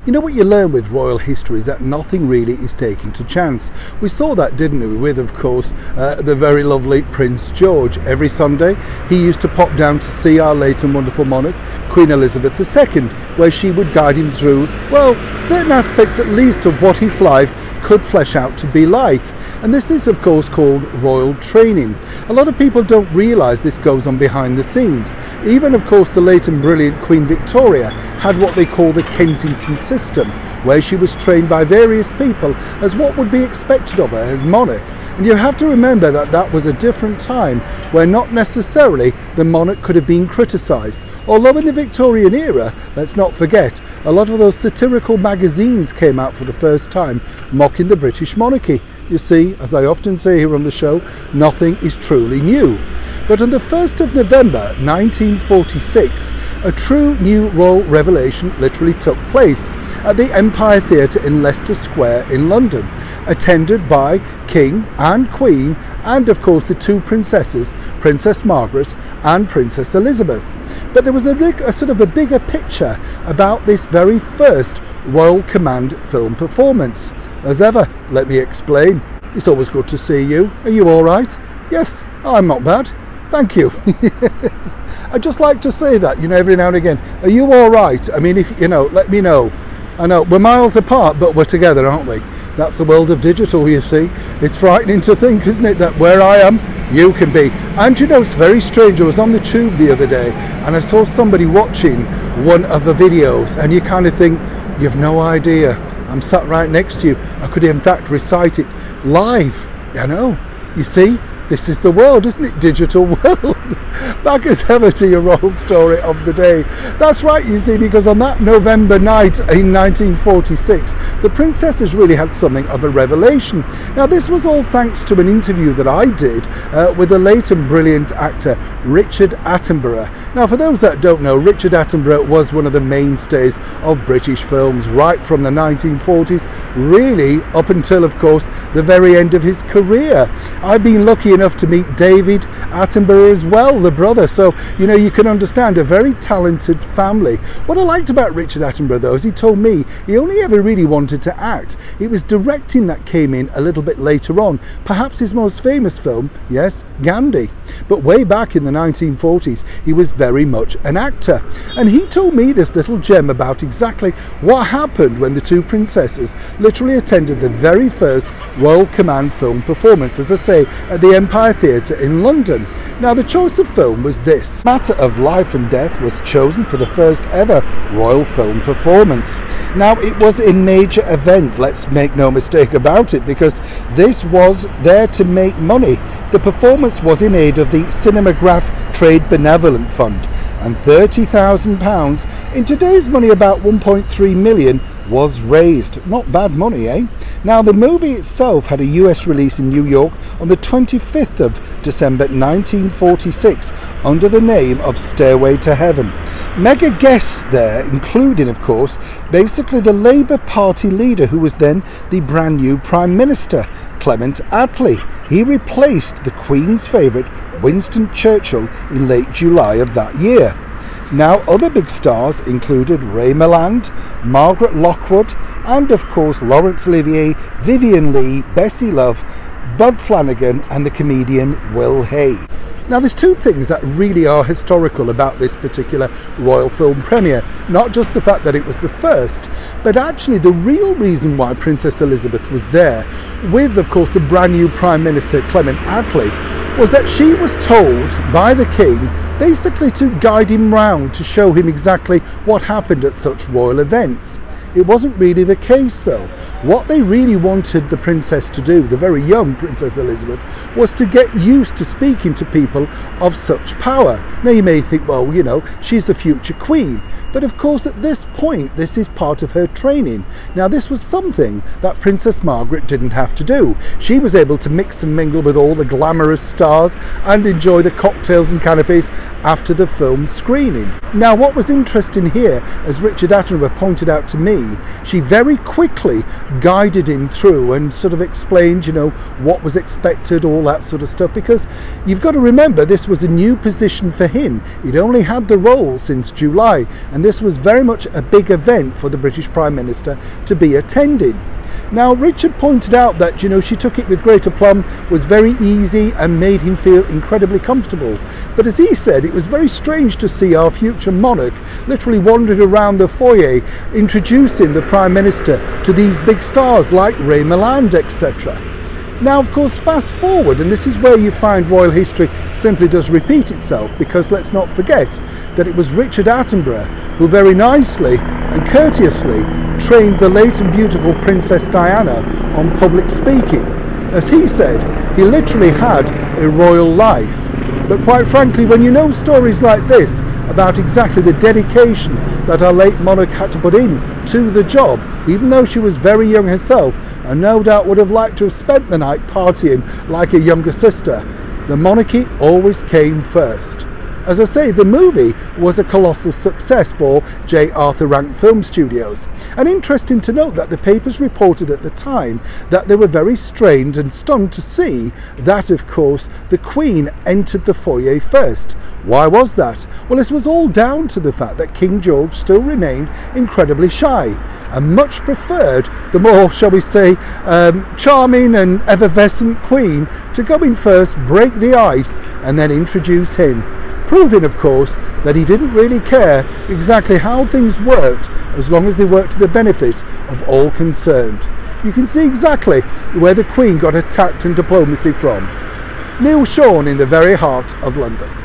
You know what you learn with royal history is that nothing really is taken to chance. We saw that, didn't we, with, of course, the very lovely Prince George. Every Sunday he used to pop down to see our late and wonderful monarch, Queen Elizabeth II, where she would guide him through, well, certain aspects at least of what his life could flesh out to be like. And this is, of course, called royal training. A lot of people don't realise this goes on behind the scenes. Even, of course, the late and brilliant Queen Victoria had what they call the Kensington system, where she was trained by various people as what would be expected of her as monarch. And you have to remember that that was a different time where not necessarily the monarch could have been criticised. Although in the Victorian era, let's not forget, a lot of those satirical magazines came out for the first time mocking the British monarchy. You see, as I often say here on the show, nothing is truly new. But on the 1st of November 1946, a true new royal revelation literally took place at the Empire Theatre in Leicester Square in London, attended by King and Queen and of course the two princesses, Princess Margaret and Princess Elizabeth. But there was a sort of a bigger picture about this very first Royal Command film performance. As ever, let me explain. It's always good to see you. Are you all right? Yes, I'm not bad. Thank you. I just like to say that, you know, every now and again. Are you all right? I mean, if you know, let me know. I know we're miles apart, but we're together, aren't we? That's the world of digital, you see. It's frightening to think, isn't it, that where I am, you can be. And you know, it's very strange. I was on the tube the other day and I saw somebody watching one of the videos, and you kind of think, you've no idea. I'm sat right next to you. I could in fact recite it live. I know. You see, this is the world, isn't it? Digital world. Back as ever to your royal story of the day. That's right, you see, because on that November night in 1946, the princesses really had something of a revelation. Now, this was all thanks to an interview that I did with the late and brilliant actor Richard Attenborough. Now, for those that don't know, Richard Attenborough was one of the mainstays of British films right from the 1940s, really up until, of course, the very end of his career. I've been lucky enough to meet David Attenborough as well, the brother, so you know, you can understand a very talented family. What I liked about Richard Attenborough though is he told me he only ever really wanted to act. It was directing that came in a little bit later on, perhaps his most famous film, yes, Gandhi. But way back in the 1940s he was very much an actor, and he told me this little gem about exactly what happened when the two princesses literally attended the very first Royal Command film performance, as I say, at the Empire Theatre in London. Now, the choice of film was this. Matter of Life and Death was chosen for the first ever royal film performance. Now, it was a major event, let's make no mistake about it, because this was there to make money. The performance was in aid of the Cinematograph Trade Benevolent Fund, and £30,000, in today's money about 1.3 million, was raised. Not bad money, eh? Now, the movie itself had a US release in New York on the 25th of December 1946 under the name of Stairway to Heaven. Mega guests there, including, of course, basically the Labour Party leader who was then the brand new Prime Minister, Clement Attlee. He replaced the Queen's favourite Winston Churchill in late July of that year. Now, other big stars included Ray Milland, Margaret Lockwood, and of course Laurence Olivier, Vivien Leigh, Bessie Love, Bud Flanagan and the comedian Will Hay. Now, there's two things that really are historical about this particular royal film premiere. Not just the fact that it was the first, but actually the real reason why Princess Elizabeth was there with, of course, the brand new Prime Minister Clement Attlee was that she was told by the King basically to guide him round, to show him exactly what happened at such royal events. It wasn't really the case though. What they really wanted the princess to do, the very young Princess Elizabeth, was to get used to speaking to people of such power. Now, you may think, well, you know, she's the future queen. But of course, at this point, this is part of her training. Now, this was something that Princess Margaret didn't have to do. She was able to mix and mingle with all the glamorous stars and enjoy the cocktails and canapes after the film screening. Now, what was interesting here, as Richard Attenborough pointed out to me, she very quickly guided him through and sort of explained, you know, what was expected, all that sort of stuff, because you've got to remember this was a new position for him. He'd only had the role since July, and this was very much a big event for the British Prime Minister to be attending. Now, Richard pointed out that, you know, she took it with great aplomb, was very easy and made him feel incredibly comfortable. But as he said, it was very strange to see our future monarch literally wandering around the foyer, introducing the Prime Minister to these big stars like Ray Milland, etc. Now, of course, fast forward, and this is where you find royal history simply does repeat itself, because let's not forget that it was Richard Attenborough who very nicely and courteously trained the late and beautiful Princess Diana on public speaking. As he said, he literally had a royal life. But quite frankly, when you know stories like this about exactly the dedication that our late monarch had to put in to the job, even though she was very young herself and no doubt would have liked to have spent the night partying like a younger sister, the monarchy always came first. As I say, the movie was a colossal success for J. Arthur Rank Film Studios. And interesting to note that the papers reported at the time that they were very strained and stunned to see that, of course, the Queen entered the foyer first. Why was that? Well, this was all down to the fact that King George still remained incredibly shy and much preferred the more, shall we say, charming and effervescent Queen to go in first, break the ice, and then introduce him. Proving, of course, that he didn't really care exactly how things worked as long as they worked to the benefit of all concerned. You can see exactly where the Queen got her tact and diplomacy from. Neil Sean in the very heart of London.